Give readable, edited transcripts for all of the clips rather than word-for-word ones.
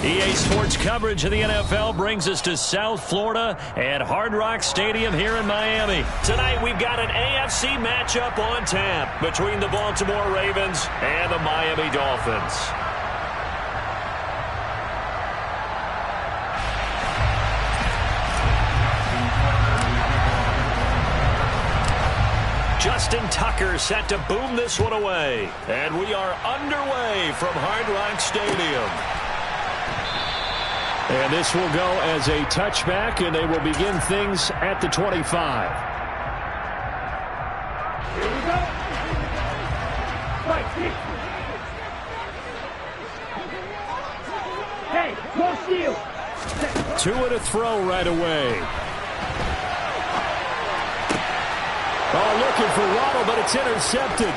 EA Sports coverage of the NFL brings us to South Florida at Hard Rock Stadium here in Miami. Tonight we've got an AFC matchup on tap between the Baltimore Ravens and the Miami Dolphins. Justin Tucker set to boom this one away. And we are underway from Hard Rock Stadium. And this will go as a touchback, and they will begin things at the 25. Here we go. Hey, go steal. Two and a throw right away. Oh, looking for Waddle, but it's intercepted.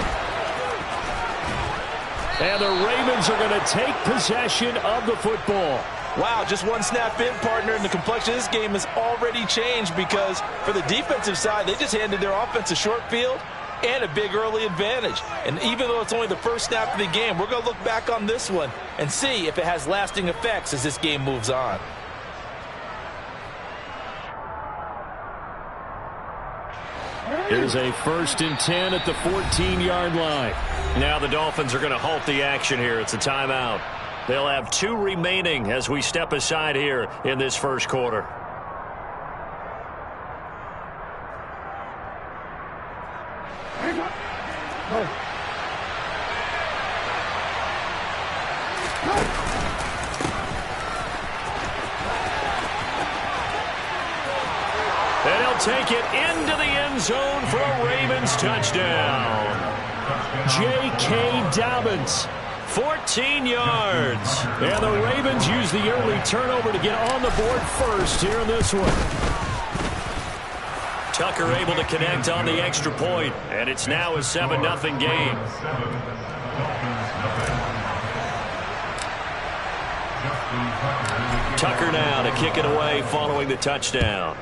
And the Ravens are going to take possession of the football. Wow, just one snap in, partner, and the complexion of this game has already changed because for the defensive side, they just handed their offense a short field and a big early advantage. And even though it's only the first snap of the game, we're going to look back on this one and see if it has lasting effects as this game moves on. Here's a 1st and 10 at the 14-yard line. Now the Dolphins are going to halt the action here. It's a timeout. They'll have 2 remaining as we step aside here in this first quarter. And he'll take it into the end zone for a Ravens touchdown. J.K. Dobbins. 14 yards. And the Ravens use the early turnover to get on the board first here in this one. Tucker able to connect on the extra point, and it's now a 7-0 game. Tucker now to kick it away following the touchdown.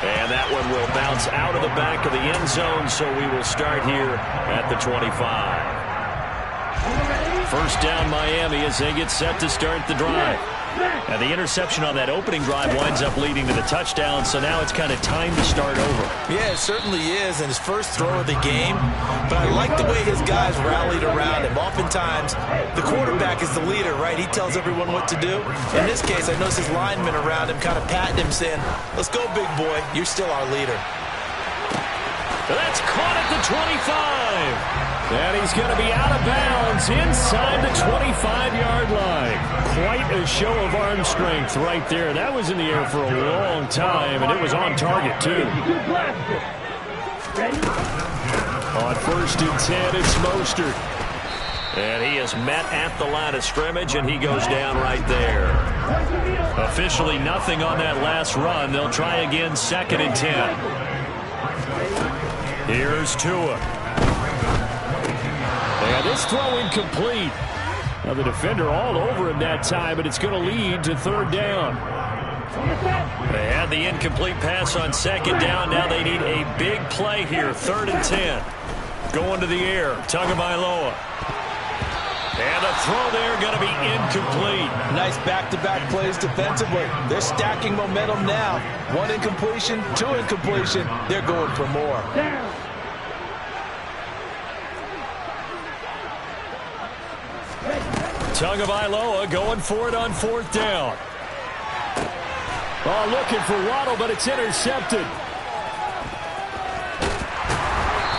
And that one will bounce out of the back of the end zone, so we will start here at the 25. First down Miami as they get set to start the drive. And the interception on that opening drive winds up leading to the touchdown, so now it's kind of time to start over. Yeah, it certainly is, and his first throw of the game. But I like the way his guys rallied around him. Oftentimes, the quarterback is the leader, right? He tells everyone what to do. In this case, I noticed his linemen around him kind of patting him, saying, "Let's go, big boy. You're still our leader." That's caught at the 25. And he's going to be out of bounds inside the 25-yard line. Quite a show of arm strength right there. That was in the air for a long time, and it was on target, too. On 1st and 10, it's Mostert. And he is met at the line of scrimmage, and he goes down right there. Officially nothing on that last run. They'll try again 2nd and 10. Here's Tua. And this throw incomplete. Now the defender all over him that time, but it's going to lead to 3rd down. They had the incomplete pass on 2nd down. Now they need a big play here. 3rd and 10. Going to the air. Tagovailoa. And the throw there going to be incomplete. Nice back-to-back plays defensively. They're stacking momentum now. 1 incompletion, 2 incompletion. They're going for more. Tagovailoa going for it on 4th down. Oh, looking for Waddle, but it's intercepted.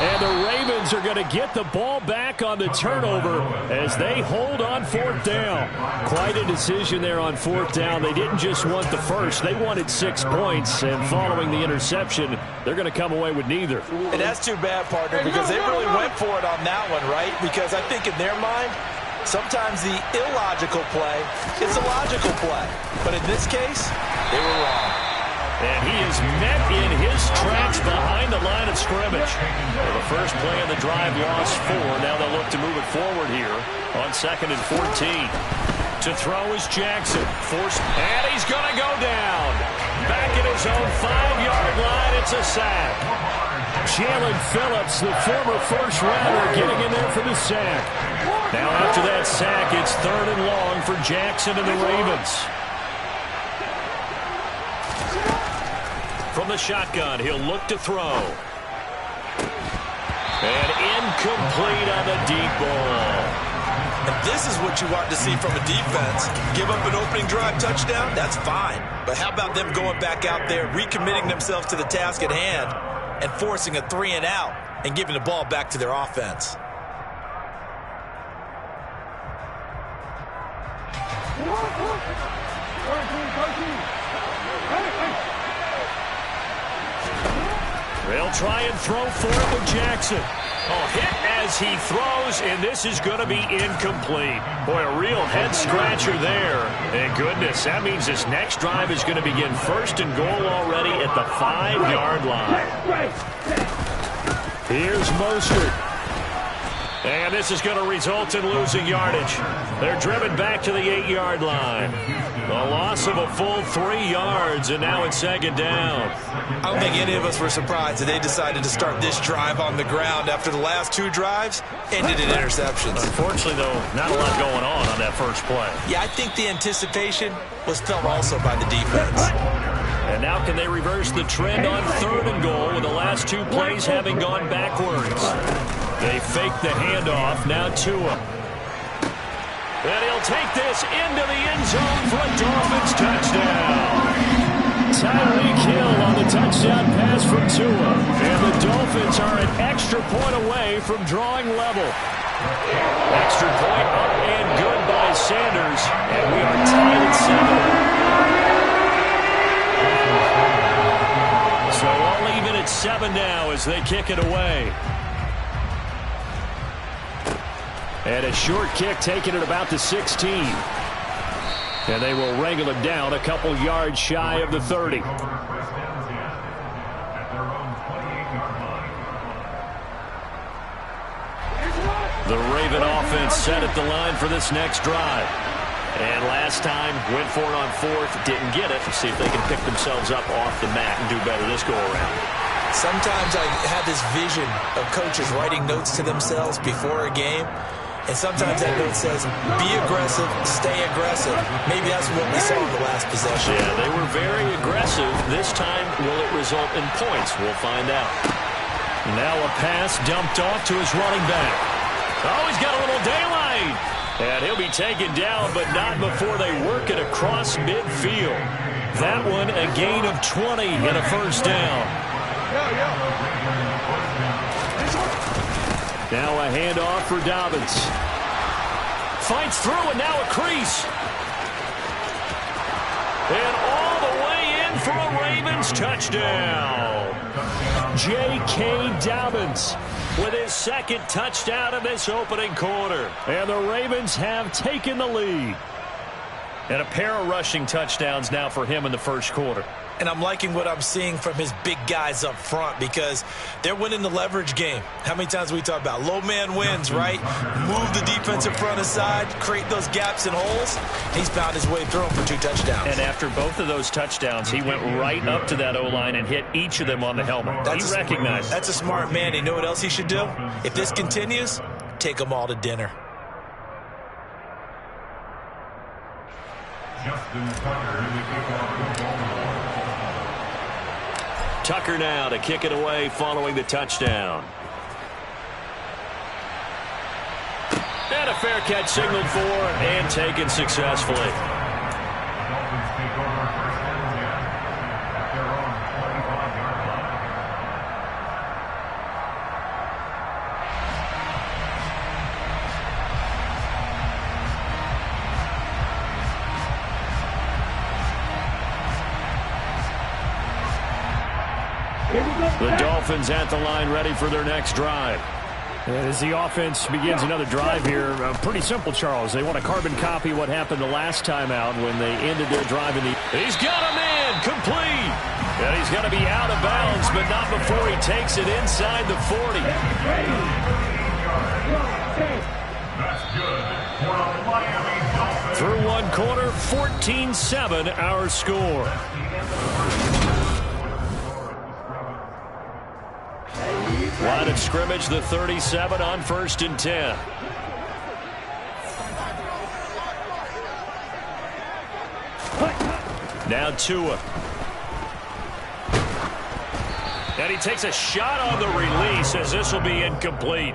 And the Ravens are going to get the ball back on the turnover as they hold on 4th down. Quite a decision there on 4th down. They didn't just want the first. They wanted 6 points. And following the interception, they're going to come away with neither. And that's too bad, partner, because they really went for it on that one, right? Because I think in their mind, sometimes the illogical play is a logical play. But in this case, they were wrong. And he is met in his tracks behind the line of scrimmage. Well, the first play of the drive lost 4. Now they'll look to move it forward here on 2nd and 14. To throw is Jackson. And he's going to go down. Back at his own 5-yard line, It's a sack. Jalen Phillips, the former first-rounder, getting in there for the sack. Now after that sack, it's 3rd and long for Jackson and the Ravens. From the shotgun, he'll look to throw. And incomplete on the deep ball. And this is what you want to see from a defense. Give up an opening drive touchdown, that's fine. But how about them going back out there, recommitting themselves to the task at hand, and forcing a 3-and-out and giving the ball back to their offense. They'll try and throw for it with Jackson. Oh, hit as he throws, and this is going to be incomplete. Boy, a real head-scratcher there. And goodness, that means this next drive is going to begin 1st and goal already at the 5-yard line. Here's Mostert. And this is going to result in losing yardage. They're driven back to the 8-yard line. A loss of a full 3 yards, and now it's 2nd down. I don't think any of us were surprised that they decided to start this drive on the ground after the last 2 drives ended in interceptions. Unfortunately, though, not a lot going on that first play. Yeah, I think the anticipation was felt also by the defense. And now can they reverse the trend on 3rd and goal with the last 2 plays having gone backwards? They fake the handoff, now Tua. And he'll take this into the end zone for a Dolphins touchdown. Tyreek Hill on the touchdown pass from Tua. And the Dolphins are an extra point away from drawing level. Extra point up and good by Sanders. And we are tied at 7. So all even at 7 now as they kick it away. And a short kick taken at about the 16. And they will wrangle it down a couple yards shy of the 30. The Raven offense set at the line for this next drive. And last time, went for it on 4th, didn't get it. See if they can pick themselves up off the mat and do better this go-around. Sometimes I have this vision of coaches writing notes to themselves before a game. And sometimes that note says, be aggressive, stay aggressive. Maybe that's what we saw in the last possession. Yeah, they were very aggressive. This time, will it result in points? We'll find out. Now a pass dumped off to his running back. Oh, he's got a little daylight. And he'll be taken down, but not before they work it across midfield. That one, a gain of 20 and a 1st down. Now a handoff for Dobbins. Fights through, and now a crease. And all the way in for a Ravens touchdown. J.K. Dobbins with his 2nd touchdown of this opening quarter. And the Ravens have taken the lead. And a pair of rushing touchdowns now for him in the 1st quarter. And I'm liking what I'm seeing from his big guys up front because they're winning the leverage game. How many times we talk about low man wins, right? Move the defensive front aside, create those gaps and holes. He's found his way through them for 2 touchdowns. And after both of those touchdowns, he went right up to that O-line and hit each of them on the helmet. He recognized. That's a smart man. You know what else he should do? If this continues, take them all to dinner. Tucker now to kick it away following the touchdown. And a fair catch signaled for and taken successfully. The Dolphins at the line ready for their next drive. And as the offense begins another drive here, pretty simple, Charles. They want to carbon copy what happened the last time out when they ended their drive in the... He's got a man, complete. And he's got to be out of bounds, but not before he takes it inside the 40. Through 1 quarter, 14-7 our score. Line of scrimmage, the 37 on 1st and 10. Now Tua. And he takes a shot on the release as this will be incomplete.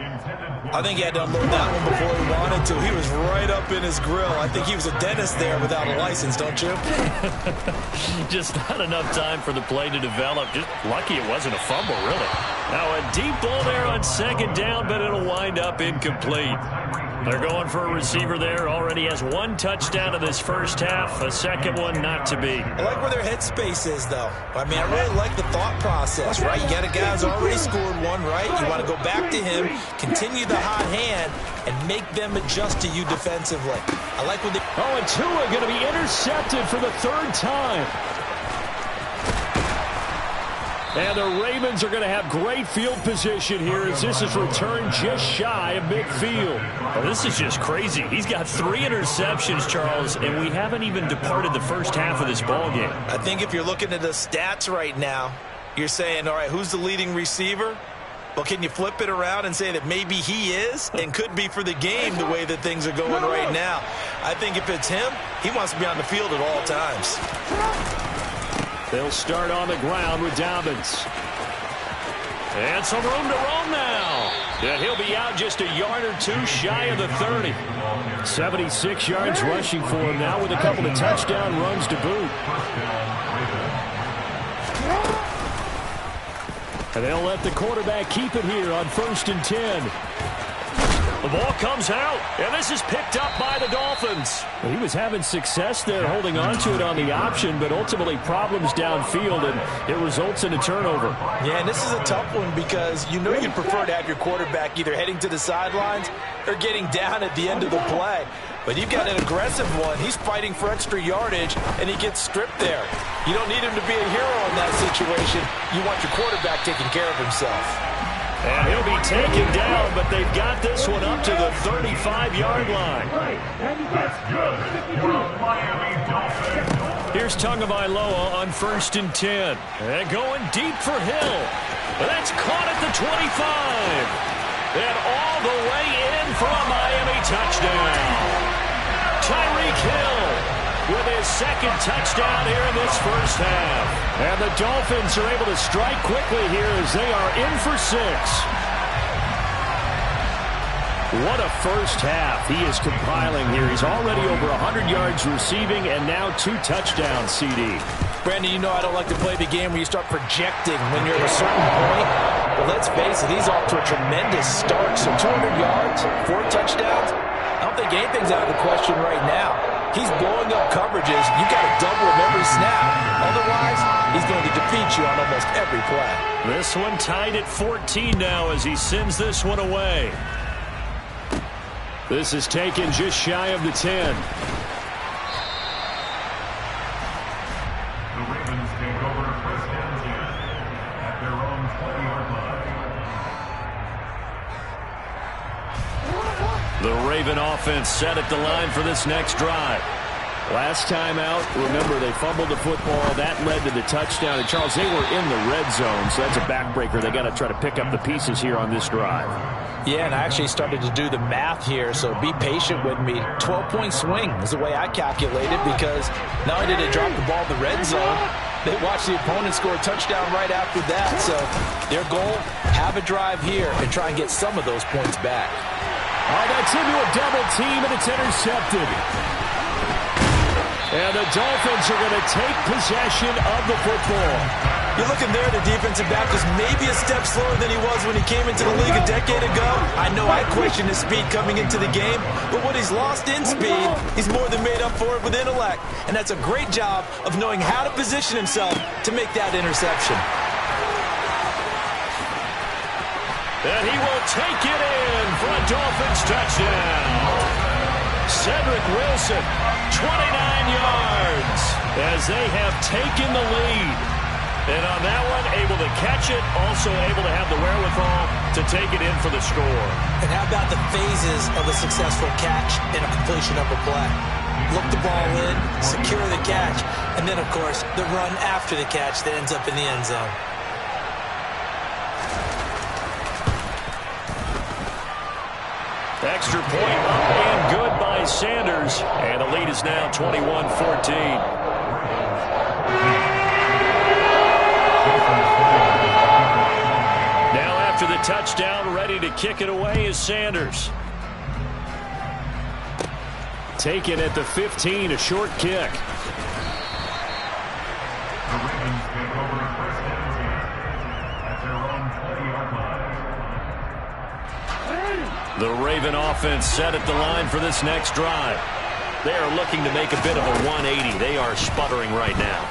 I think he had to unload that one before he wanted to. He was right up in his grill. I think he was a dentist there without a license, don't you? Just not enough time for the play to develop. Just lucky it wasn't a fumble, really. Now a deep ball there on 2nd down, but it'll wind up incomplete. They're going for a receiver there. Already has 1 touchdown in this first half. A second one not to be. I like where their headspace is, though. I mean, I really like the thought process, right? You got a guy who's already scored one, right? You want to go back to him, continue the hot hand, and make them adjust to you defensively. I like what they... Oh, and Tua going to be intercepted for the 3rd time. And the Ravens are going to have great field position here as this is returned just shy of midfield. Oh, this is just crazy. He's got 3 interceptions, Charles, and we haven't even departed the first half of this ball game. I think if you're looking at the stats right now, you're saying, all right, who's the leading receiver? Well, can you flip it around and say that maybe he is and could be for the game the way that things are going right now? I think if it's him, he wants to be on the field at all times. They'll start on the ground with Dobbins. And some room to roam now. And he'll be out just a yard or 2 shy of the 30. 76 yards rushing for him now with a couple of touchdown runs to boot. And they'll let the quarterback keep it here on 1st and 10. The ball comes out, and this is picked up by the Dolphins. He was having success there holding on to it on the option, but ultimately problems downfield, and it results in a turnover. Yeah, and this is a tough one because you know you'd prefer to have your quarterback either heading to the sidelines or getting down at the end of the play. But you've got an aggressive one. He's fighting for extra yardage, and he gets stripped there. You don't need him to be a hero in that situation. You want your quarterback taking care of himself. And he'll be taken down, but they've got this one up to the 35-yard line. Here's Tagovailoa on 1st and 10. And going deep for Hill. And that's caught at the 25. And all the way in for a Miami touchdown. Tyreek Hill with his 2nd touchdown here in this first half. And the Dolphins are able to strike quickly here as they are in for 6. What a first half he is compiling here. He's already over 100 yards receiving and now 2 touchdowns, CD. Brandon, you know I don't like to play the game where you start projecting when you're at a certain point. But let's face it, he's off to a tremendous start. So 200 yards, 4 touchdowns. I don't think anything's out of the question right now. He's blowing up coverages. You've got to double him every snap. Otherwise, he's going to defeat you on almost every play. This one tied at 14 now as he sends this one away. This is taken just shy of the 10. The Ravens take over 1st and 10 at their own 20-yard line. The Raven offense set at the line for this next drive. Last time out, remember, they fumbled the football. That led to the touchdown. And, Charles, they were in the red zone, so that's a backbreaker. They got to try to pick up the pieces here on this drive. Yeah, and I actually started to do the math here, so be patient with me. 12-point swing is the way I calculated because not only did they drop the ball in the red zone, they watched the opponent score a touchdown right after that. So their goal, have a drive here and try and get some of those points back. Oh, that's into a double team, and it's intercepted. And the Dolphins are going to take possession of the football. You're looking there, the defensive back was maybe a step slower than he was when he came into the league a decade ago. I know I questioned his speed coming into the game, but what he's lost in speed, he's more than made up for it with intellect. And that's a great job of knowing how to position himself to make that interception. And he will take it in for a Dolphins touchdown. Cedric Wilson, 29 yards, as they have taken the lead. And on that one, able to catch it, also able to have the wherewithal to take it in for the score. And how about the phases of a successful catch and a completion of a play? Look the ball in, secure the catch, and then, of course, the run after the catch that ends up in the end zone. Extra point up and good by Sanders. And the lead is now 21-14. Now after the touchdown, ready to kick it away is Sanders. Taken at the 15, a short kick. The Ravens take over a first down here at their own 20-yard line. The Raven offense set at the line for this next drive. They are looking to make a bit of a 180. They are sputtering right now.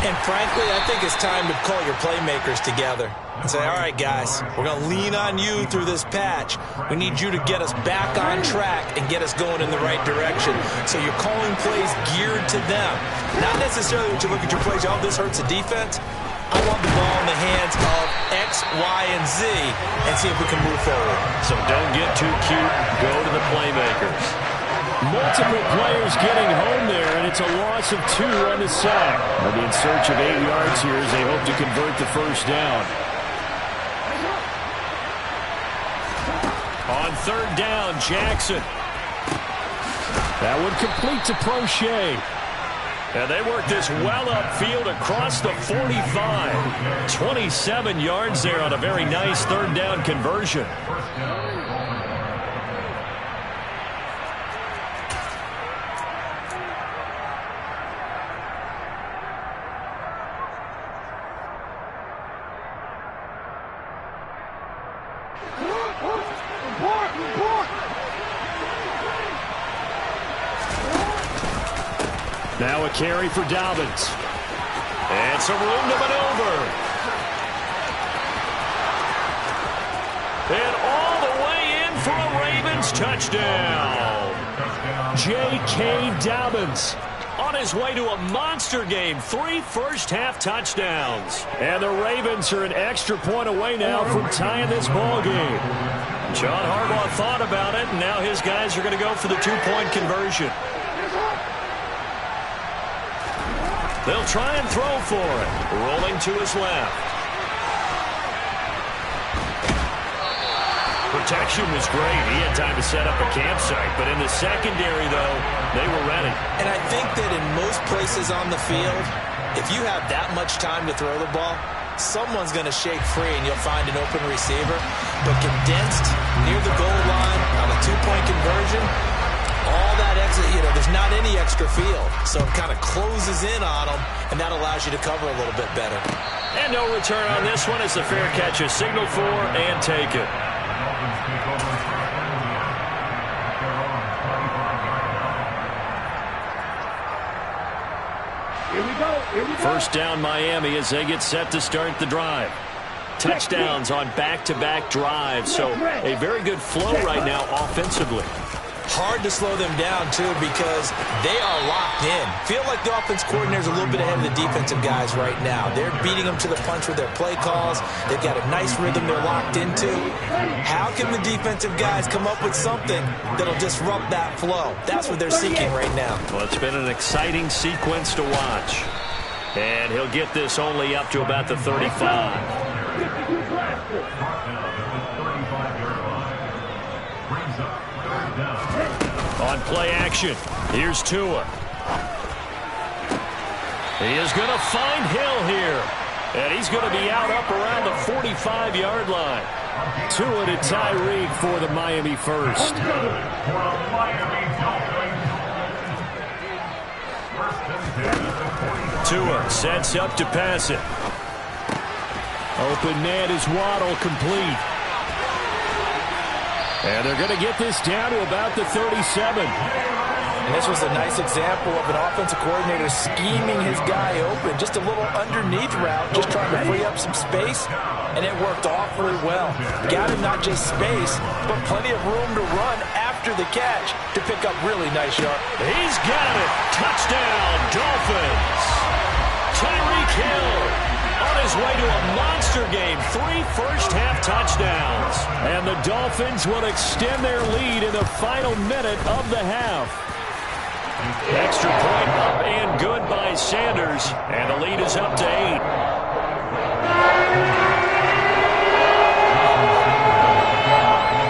And frankly, I think it's time to call your playmakers together and say, all right, guys, we're going to lean on you through this patch. We need you to get us back on track and get us going in the right direction. So you're calling plays geared to them. Not necessarily when you look at your plays, oh, this hurts the defense. I want the ball in the hands of X, Y, and Z and see if we can move forward. So don't get too cute. Go to the playmakers. Multiple players getting home there, and it's a loss of 2 on the sack. They'll be in search of 8 yards here as they hope to convert the first down. On third down, Jackson. That one complete to Prochet. And they work this well upfield across the 45. 27 yards there on a very nice third down conversion. Now a carry for Dobbins. And some room to maneuver. And all the way in for a Ravens touchdown. J.K. Dobbins on his way to a monster game. 3 first-half touchdowns. And the Ravens are an extra point away now from tying this ball game. John Harbaugh thought about it, and now his guys are going to go for the 2-point conversion. They'll try and throw for it. Rolling to his left. Protection was great. He had time to set up a campsite. But in the secondary, though, they were ready. And I think that in most places on the field, if you have that much time to throw the ball, someone's going to shake free and you'll find an open receiver. But condensed near the goal line on a 2-point conversion, all that exit, there's not any extra field. So it kind of closes in on them, and that allows you to cover a little bit better. And no return on this one as the fair catch is signaled for and taken. Here we go. First down Miami as they get set to start the drive. Touchdowns on back-to-back drives, so a very good flow right now offensively. Hard to slow them down, too, because they are locked in. Feel like the offense coordinator's a little bit ahead of the defensive guys right now. They're beating them to the punch with their play calls. They've got a nice rhythm they're locked into. How can the defensive guys come up with something that'll disrupt that flow? That's what they're seeking right now. Well, it's been an exciting sequence to watch. And he'll get this only up to about the 35. On play action, here's Tua. He is going to find Hill here. And he's going to be out up around the 45-yard line. Tua to Tyreek for the Miami first. Tua sets up to pass it. Open man is Waddle, complete. And they're going to get this down to about the 37. And this was a nice example of an offensive coordinator scheming his guy open. Just a little underneath route, just trying to free up some space. And it worked awfully well. Got him not just space, but plenty of room to run after the catch to pick up really nice yards. He's got it. Touchdown, Dolphins. Tyreek Hill on his way to a monster game. 3 first-half touchdowns. And the Dolphins will extend their lead in the final minute of the half. Extra point up and good by Sanders. And the lead is up to 8.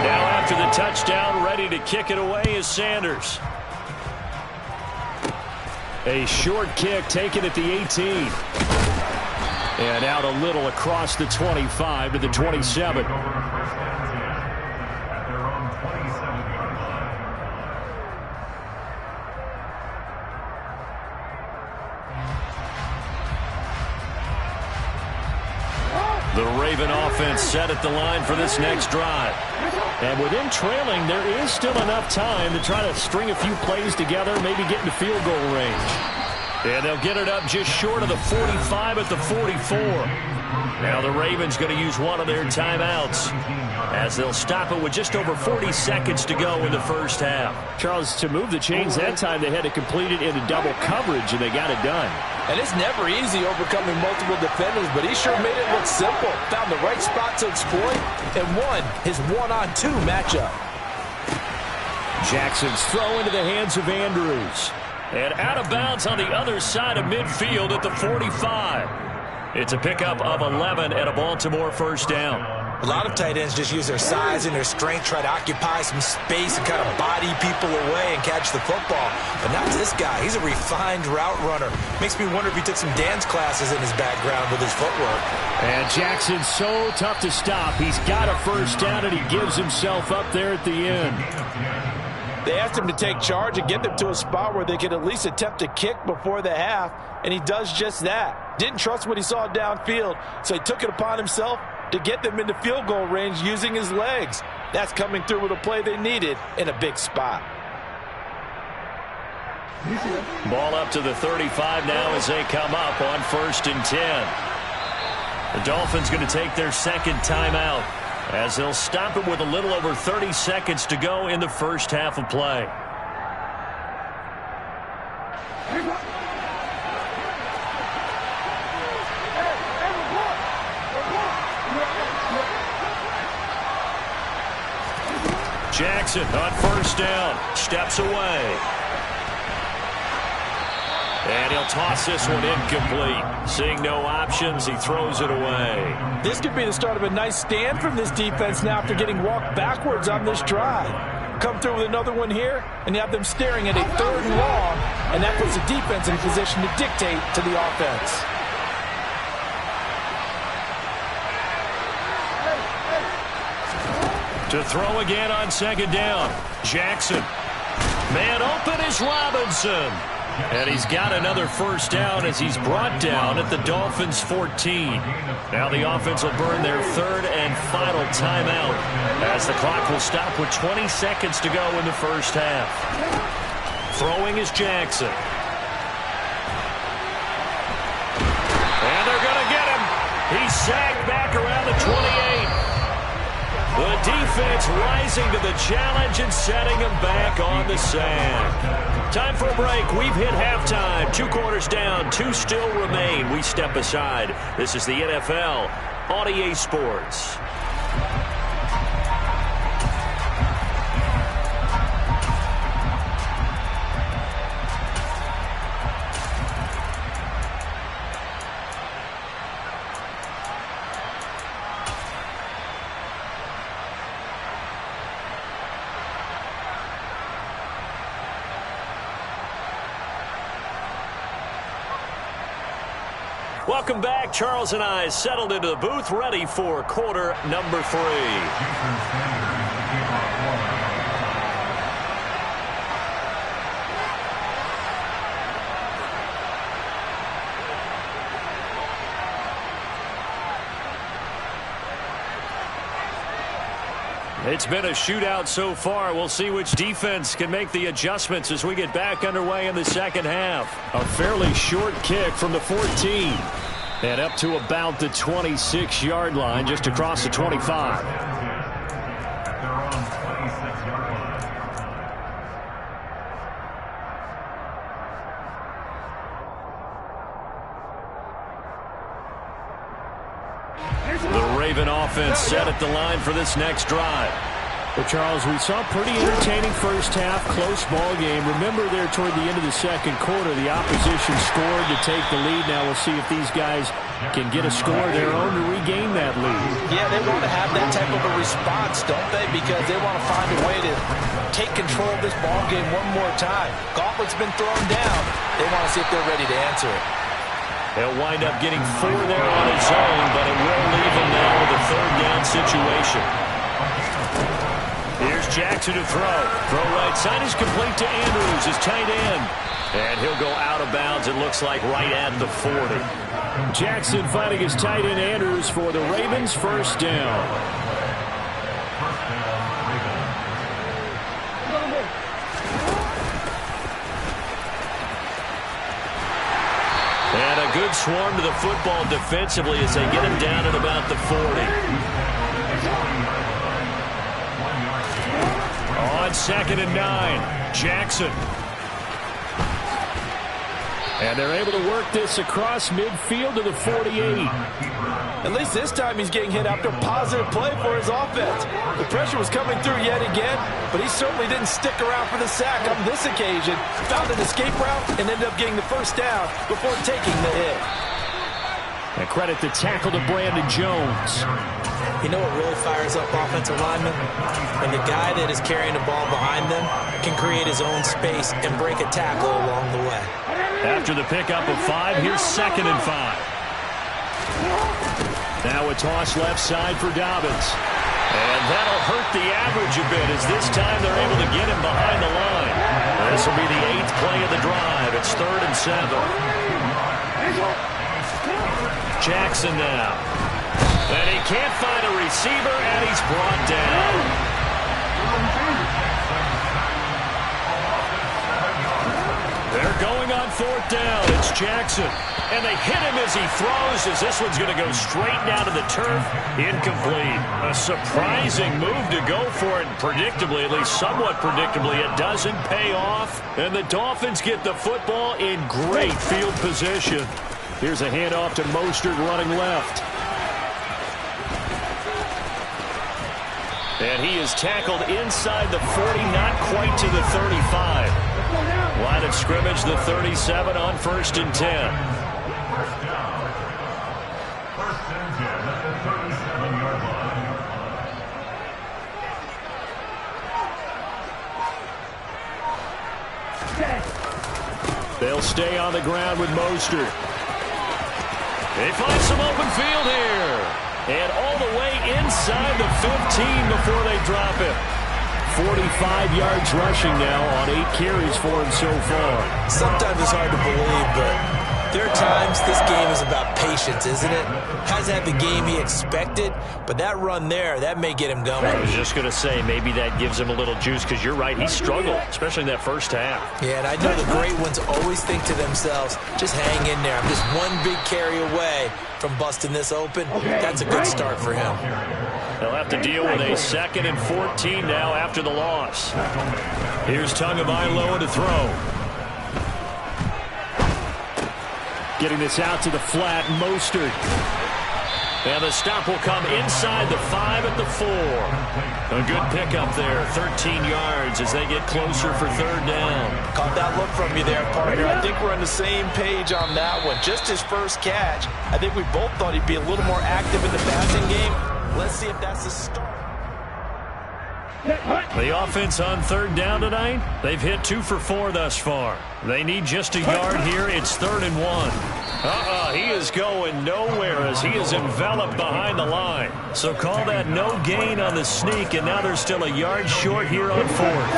Now after the touchdown, kick it away is Sanders. A short kick taken at the 18. And out a little across the 25 to the 27. The Raven offense set at the line for this next drive. And with them trailing, there is still enough time to try to string a few plays together, maybe get into field goal range. And they'll get it up just short of the 45 at the 44. Now the Ravens going to use one of their timeouts as they'll stop it with just over 40 seconds to go in the first half. Charles, to move the chains that time, they had to complete it into double coverage, and they got it done. And it's never easy overcoming multiple defenders, but he sure made it look simple. Found the right spot to exploit and won his one-on-two matchup. Jackson's throw into the hands of Andrews. And out of bounds on the other side of midfield at the 45. It's a pickup of 11 and a Baltimore first down. A lot of tight ends just use their size and their strength, try to occupy some space and kind of body people away and catch the football. But not this guy. He's a refined route runner. Makes me wonder if he took some dance classes in his background with his footwork. And Jackson's so tough to stop. He's got a first down, and he gives himself up there at the end. They asked him to take charge and get them to a spot where they could at least attempt to kick before the half, and he does just that. Didn't trust what he saw downfield, so he took it upon himself to get them into field goal range using his legs. That's coming through with a play they needed in a big spot. Ball up to the 35 now as they come up on 1st and 10. The Dolphins going to take their second timeout as they'll stop it with a little over 30 seconds to go in the first half of play. Jackson on first down, steps away. And he'll toss this one incomplete. Seeing no options, he throws it away. This could be the start of a nice stand from this defense now after getting walked backwards on this drive. Come through with another one here, and you have them staring at a 3rd and long, and that puts the defense in a position to dictate to the offense. To throw again on 2nd down. Jackson. Man open is Robinson. And he's got another first down as he's brought down at the Dolphins' 14. Now the offense will burn their 3rd and final timeout as the clock will stop with 20 seconds to go in the first half. Throwing is Jackson. And they're going to get him. He's sacked back around the 28. The defense rising to the challenge and setting him back on the sand. Time for a break. We've hit halftime. 2 quarters down. 2 still remain. We step aside. This is the NFL on EA Sports. Welcome back. Charles and I settled into the booth, ready for quarter number 3. It's been a shootout so far. We'll see which defense can make the adjustments as we get back underway in the second half. A fairly short kick from the 14. And up to about the 26-yard line, just across the 25. The Raven offense set at the line for this next drive. Well, Charles, we saw a pretty entertaining first half, close ball game. Remember there toward the end of the second quarter, the opposition scored to take the lead. Now we'll see if these guys can get a score of their own to regain that lead. Yeah, they want to have that type of a response, don't they? Because they want to find a way to take control of this ball game one more time. Gauntlet's been thrown down. They want to see if they're ready to answer it. He'll wind up getting 4 there on his own, but it will leave him now with a third down situation. Here's Jackson to throw. Throw right side is complete to Andrews, his tight end. And he'll go out of bounds, it looks like, right at the 40. Jackson finding his tight end Andrews for the Ravens' first down. And a good swarm to the football defensively as they get him down at about the 40. On 2nd and 9, Jackson. And they're able to work this across midfield to the 48. At least this time he's getting hit after a positive play for his offense. The pressure was coming through yet again, but he certainly didn't stick around for the sack on this occasion. Found an escape route and ended up getting the first down before taking the hit. And credit the tackle to Brandon Jones. You know what really fires up offensive linemen? When the guy that is carrying the ball behind them can create his own space and break a tackle along the way. After the pickup of 5, here's 2nd and 5. Now a toss left side for Dobbins. And that'll hurt the average a bit as this time they're able to get him behind the line. This will be the 8th play of the drive. It's 3rd and 7. Jackson now. And he can't find a receiver, and he's brought down. They're going on 4th down. It's Jackson. And they hit him as he throws, as this one's going to go straight down to the turf. Incomplete. A surprising move to go for it. Predictably, at least somewhat predictably, it doesn't pay off. And the Dolphins get the football in great field position. Here's a handoff to Mostert running left. And he is tackled inside the 40, not quite to the 35. Line of scrimmage, the 37 on 1st and 10. First down. 1st and 10 at the 37-yard line. They'll stay on the ground with Mostert. They find some open field here. And all the way inside the 15 before they drop it. 45 yards rushing now on 8 carries for him so far. Sometimes it's hard to believe, but there are times this game is about patience, isn't it? Hasn't had the game he expected, but that run there, that may get him going. I was just going to say, maybe that gives him a little juice, because you're right, he struggled, especially in that first half. Yeah, and I know the great ones always think to themselves, just hang in there. I'm just one big carry away from busting this open. That's a good start for him. They'll have to deal with a 2nd and 14 now after the loss. Here's Tagovailoa to throw. Getting this out to the flat, Mostert. And the stop will come inside the 5 at the 4. A good pickup there, 13 yards as they get closer for 3rd down. Caught that look from you there, partner. I think we're on the same page on that one. Just his first catch. I think we both thought he'd be a little more active in the passing game. Let's see if that's the start. The offense on 3rd down tonight, they've hit 2 for 4 thus far. They need just a yard here. It's 3rd and 1. He is going nowhere as he is enveloped behind the line. So call that no gain on the sneak, and now they're still a yard short here on 4th.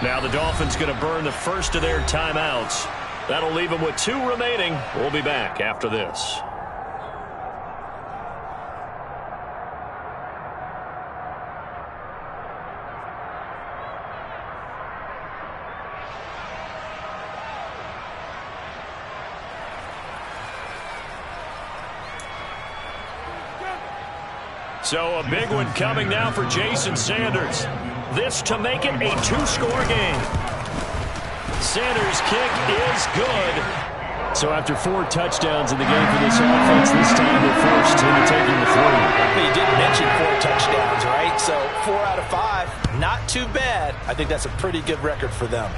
Now the Dolphins going to burn the first of their timeouts. That'll leave them with 2 remaining. We'll be back after this. So a big one coming now for Jason Sanders. This to make it a 2-score game. Sanders' kick is good. So after 4 touchdowns in the game for this offense, this time they're forced into taking the 3. But you did mention 4 touchdowns, right? So 4 out of 5, not too bad. I think that's a pretty good record for them.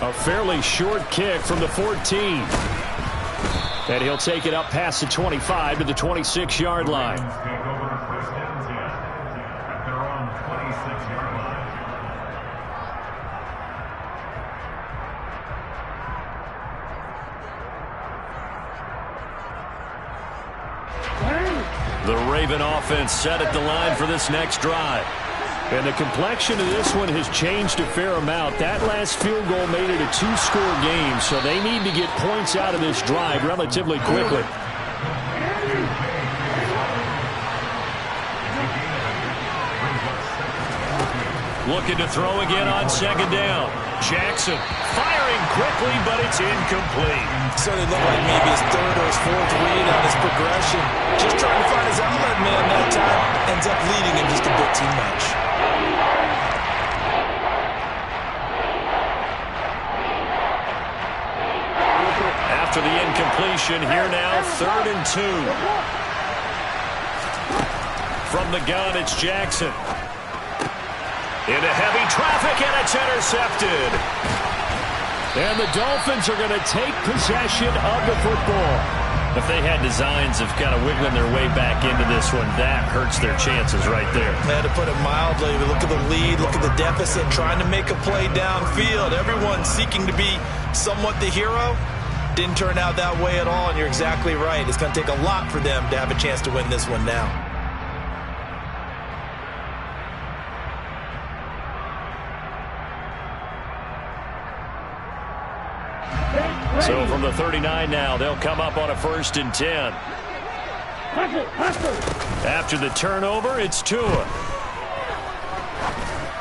A fairly short kick from the 14. And he'll take it up past the 25 to the 26-yard line. Take over first and 10 at their own 26-yard line. The Raven offense set at the line for this next drive. And the complexion of this one has changed a fair amount. That last field goal made it a 2-score game, so they need to get points out of this drive relatively quickly. Looking to throw again on second down. Jackson firing quickly, but it's incomplete. So they look like maybe his 3rd or his 4th read on his progression. Just trying to find his outlet man that time. Ends up leading him just a bit too much. After the incompletion, here now, 3rd and 2. From the gun, it's Jackson. Into heavy traffic, and it's intercepted. And the Dolphins are going to take possession of the football. If they had designs of kind of wiggling their way back into this one, that hurts their chances right there. To put it mildly, look at the lead, look at the deficit, trying to make a play downfield. Everyone seeking to be somewhat the hero. Didn't turn out that way at all, and you're exactly right. It's going to take a lot for them to have a chance to win this one now. So from the 39 now, they'll come up on a 1st and 10. After the turnover, it's Tua.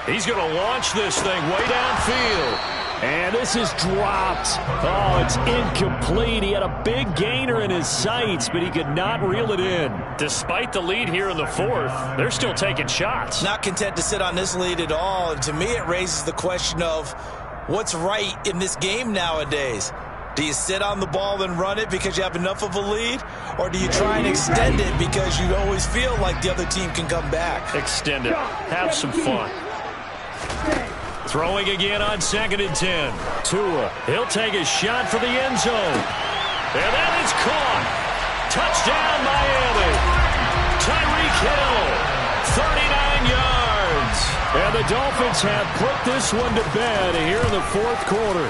He's going to launch this thing way downfield. And this is dropped. Oh, it's incomplete. He had a big gainer in his sights, but he could not reel it in. Despite the lead here in the 4th, they're still taking shots. Not content to sit on this lead at all. And to me, it raises the question of what's right in this game nowadays. Do you sit on the ball and run it because you have enough of a lead? Or do you try and extend it because you always feel like the other team can come back? Extend it. Have some fun. Throwing again on 2nd and 10. Tua, he'll take a shot for the end zone. And that is caught. Touchdown, Miami. Tyreek Hill, 39 yards. And the Dolphins have put this one to bed here in the 4th quarter.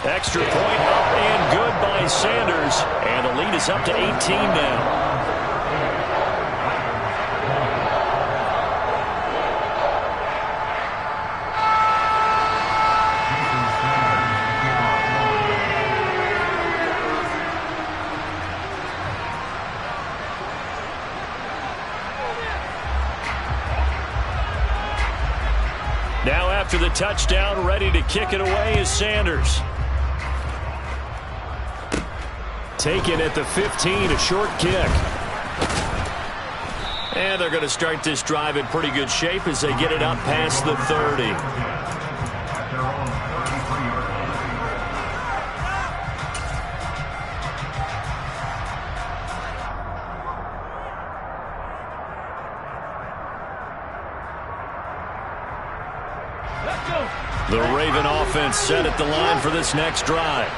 Extra point up and good by Sanders. And the lead is up to 18 now. Now after the touchdown, ready to kick it away is Sanders. Taken at the 15, a short kick. And they're going to start this drive in pretty good shape as they get it up past the 30. At their own 33-yard line. The Raven offense set at the line for this next drive.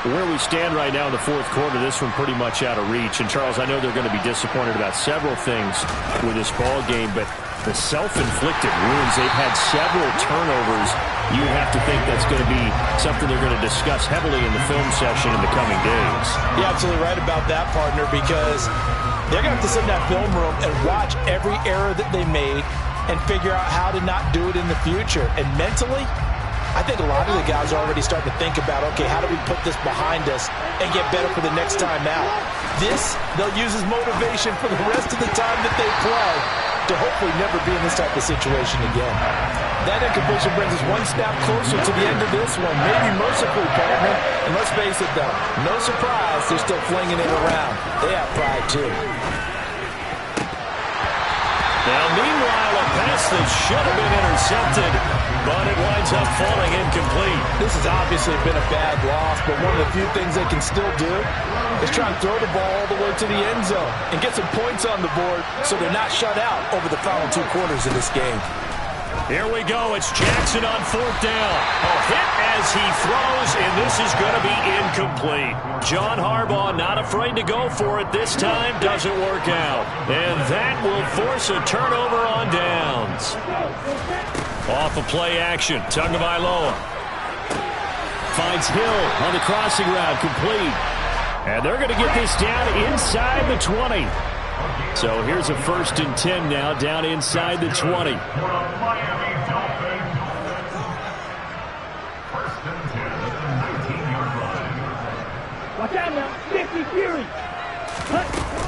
Where we stand right now in the 4th quarter, this one pretty much out of reach. And, Charles, I know they're going to be disappointed about several things with this ball game, but the self-inflicted wounds, they've had several turnovers. You have to think that's going to be something they're going to discuss heavily in the film session in the coming days. You're absolutely right about that, partner, because they're going to have to sit in that film room and watch every error that they made and figure out how to not do it in the future. And mentally, I think a lot of the guys are already starting to think about, okay, how do we put this behind us and get better for the next time out? This, they'll use as motivation for the rest of the time that they play to hopefully never be in this type of situation again. That incompletion brings us one snap closer to the end of this one, maybe mercifully, partner. And let's face it, though, no surprise, they're still flinging it around. They have pride, too. Now, meanwhile, a pass that should have been intercepted but it winds up falling incomplete. This has obviously been a bad loss, but one of the few things they can still do is try and throw the ball all the way to the end zone and get some points on the board so they're not shut out over the final 2 quarters of this game. Here we go. It's Jackson on 4th down. A hit as he throws, and this is going to be incomplete. John Harbaugh not afraid to go for it this time. Doesn't work out. And that will force a turnover on downs. Off of play action. Tagovailoa finds Hill on the crossing route, complete. And they're going to get this down inside the 20. So here's a 1st and 10 now, down inside the 20. Watch out now. 50 Fury.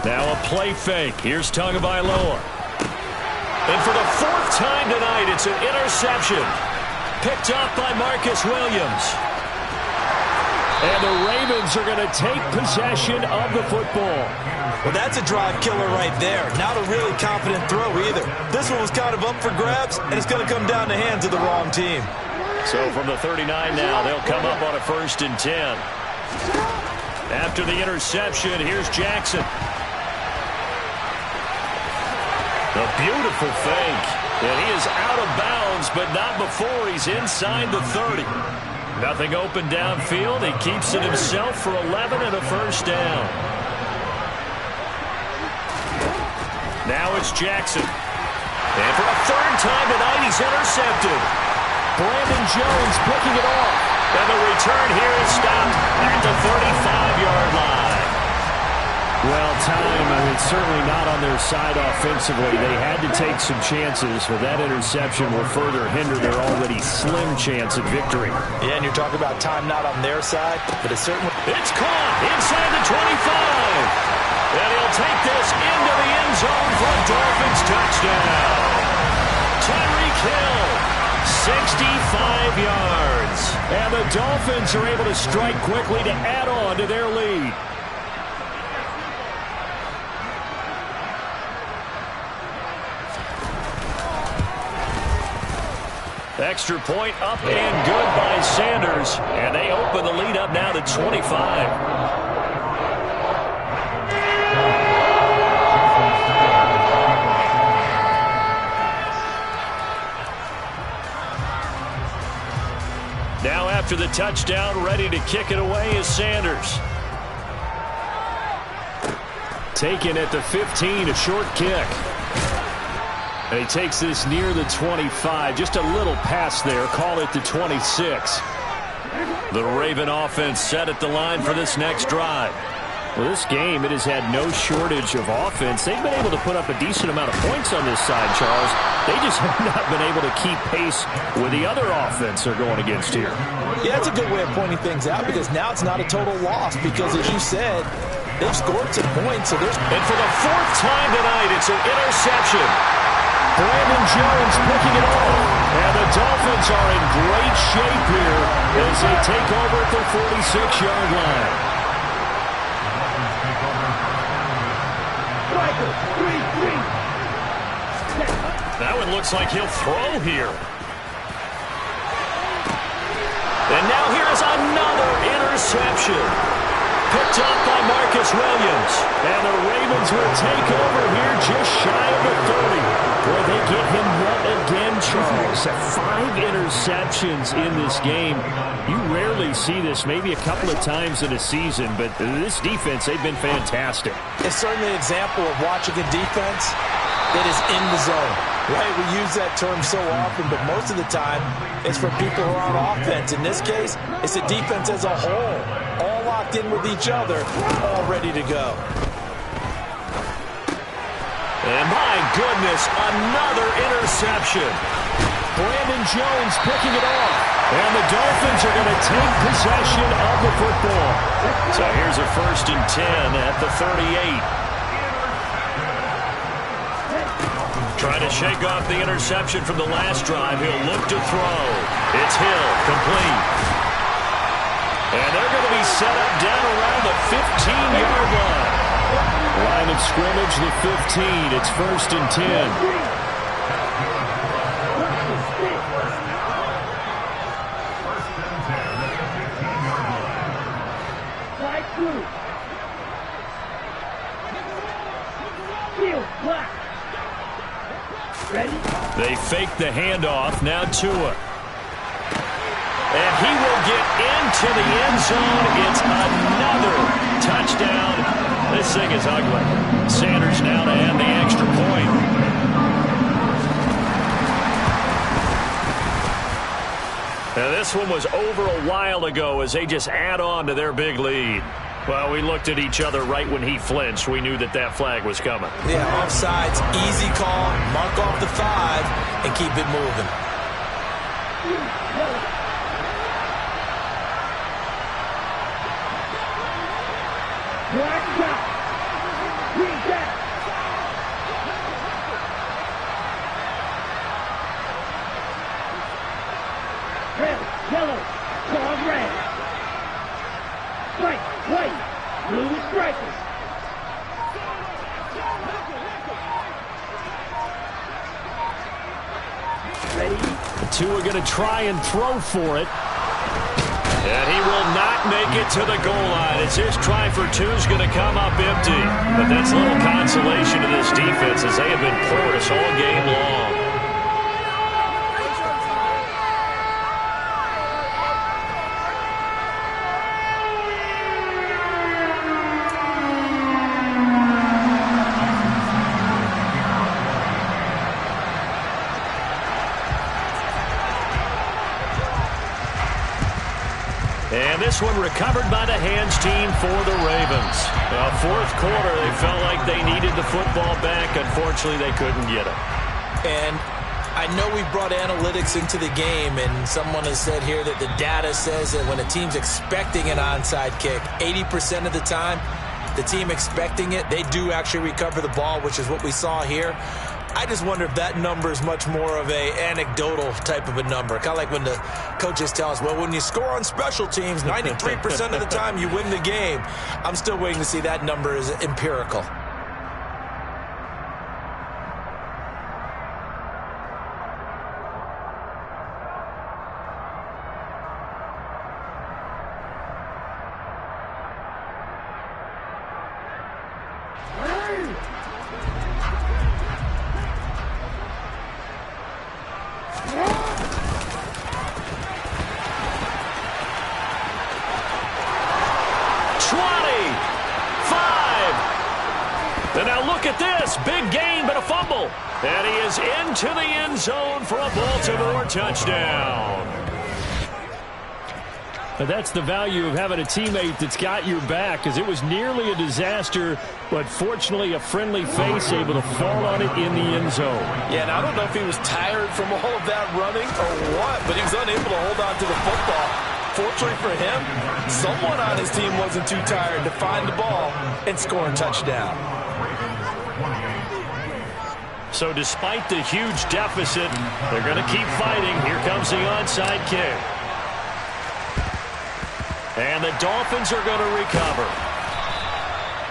Now a play fake. Here's Tagovailoa. And for the 4th time tonight, it's an interception. Picked up by Marcus Williams. And the Ravens are going to take possession of the football. Well, that's a drive killer right there. Not a really confident throw either. This one was kind of up for grabs, and it's going to come down the hands of the wrong team. So from the 39 now, they'll come up on a 1st and 10. After the interception, here's Jackson. A beautiful fake. And he is out of bounds, but not before he's inside the 30. Nothing open downfield. He keeps it himself for 11 and a 1st down. Now it's Jackson. And for a 3rd time tonight, he's intercepted. Brandon Jones picking it off. And the return here is stopped at the 35-yard line. Well, it's certainly not on their side offensively. They had to take some chances, but that interception will further hinder their already slim chance at victory. Yeah, and you're talking about time not on their side, but it's certainly... It's caught inside the 25. And he'll take this into the end zone for a Dolphins touchdown. Tyreek Hill, 65 yards. And the Dolphins are able to strike quickly to add on to their lead. Extra point up and good by Sanders. And they open the lead up now to 25. Now after the touchdown, ready to kick it away is Sanders. Taken at the 15, a short kick. And he takes this near the 25. Just a little pass there. Call it the 26. The Raven offense set at the line for this next drive. Well, this game, it has had no shortage of offense. They've been able to put up a decent amount of points on this side, Charles. They just have not been able to keep pace with the other offense they're going against here. Yeah, that's a good way of pointing things out because now it's not a total loss because, as you said, they've scored some points. So there's... And for the 4th time tonight, it's an interception. Brandon Jones picking it off. And the Dolphins are in great shape here as they take over at the 46-yard line. That one looks like he'll throw here. And now here is another interception. Picked up by Marcus Williams. And the Ravens will take over here just shy of the 30. Where they get him yet again, Charles. 5 interceptions in this game. You rarely see this, maybe a couple of times in a season, but this defense, they've been fantastic. It's certainly an example of watching a defense that is in the zone. Right, we use that term so often, but most of the time it's for people who are on offense. In this case, it's a defense as a whole, all locked in with each other, all ready to go. And my goodness, another interception. Brandon Jones picking it off. And the Dolphins are going to take possession of the football. So here's a 1st and 10 at the 38. Trying to shake off the interception from the last drive. He'll look to throw. It's Hill, complete. And they're going to be set up down around the 15-yard line. Line of scrimmage, the 15. It's 1st and 10. through. Field block. Ready? They fake the handoff. Now Tua. And he will get into the end zone. It's another touchdown. This thing is ugly. Sanders now to add the extra point. Now this one was over a while ago as they just add on to their big lead. Well, we looked at each other right when he flinched. We knew that that flag was coming. Yeah, offsides, easy call, mark off the 5, and keep it moving. Black shot. Green back. Red, yellow, called red. White, white, blue strikers. Ready? Tua going to try and throw for it. And he will not make it to the goal line as his try for 2 is going to come up empty. But that's little consolation to this defense as they have been porous all game long. And this one recovered by the hands team for the Ravens. Now, fourth quarter, they felt like they needed the football back. Unfortunately, they couldn't get it. And I know we brought analytics into the game, and someone has said here that the data says that when a team's expecting an onside kick, 80% of the time, the team expecting it, they do actually recover the ball, which is what we saw here. I just wonder if that number is much more of a anecdotal type of a number. Kind of like when the coaches tell us, well, when you score on special teams, 93% of the time you win the game. I'm still waiting to see that number is empirical. And now look at this. Big gain, but a fumble. And he is into the end zone for a Baltimore touchdown. But that's the value of having a teammate that's got your back, because it was nearly a disaster, but fortunately a friendly face able to fall on it in the end zone. Yeah, and I don't know if he was tired from all of that running or what, but he was unable to hold on to the football. Fortunately for him, someone on his team wasn't too tired to find the ball and score a touchdown. So despite the huge deficit, they're going to keep fighting. Here comes the onside kick. And the Dolphins are going to recover.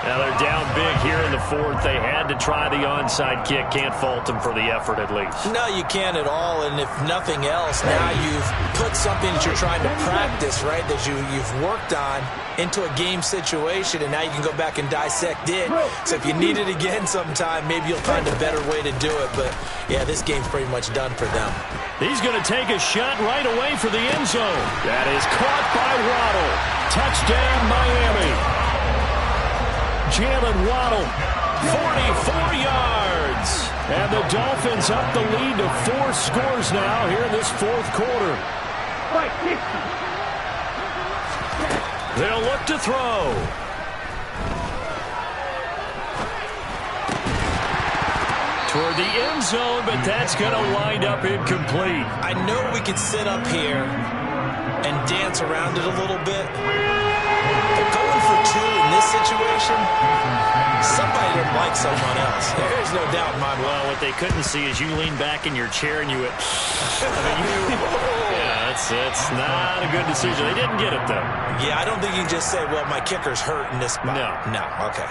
Now they're down big here in the fourth. They had to try the onside kick. Can't fault them for the effort at least. No, you can't at all. And if nothing else, now you've put something that you're trying to practice, right, that you've worked on into a game situation, and now you can go back and dissect it. So if you need it again sometime, maybe you'll find a better way to do it. But, yeah, this game's pretty much done for them. He's going to take a shot right away for the end zone. That is caught by Waddle. Touchdown, Miami. Jalen Waddle, 44 yards. And the Dolphins up the lead to 4 scores now here in this fourth quarter. They'll look to throw. Toward the end zone, but that's going to wind up incomplete. I know we could sit up here and dance around it a little bit. But going for 2 in this situation, somebody didn't like someone else. There's no doubt in my mind. Well, what they couldn't see is you lean back in your chair and you went, yeah, that's not a good decision. They didn't get it, though. Yeah, I don't think you can just say, well, my kicker's hurt in this spot. No, okay.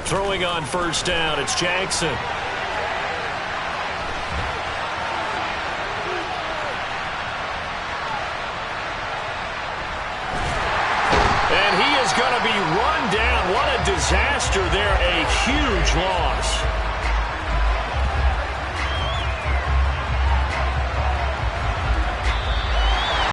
Throwing on first down, it's Jackson. And he is going to be run down. What a disaster there. A huge loss.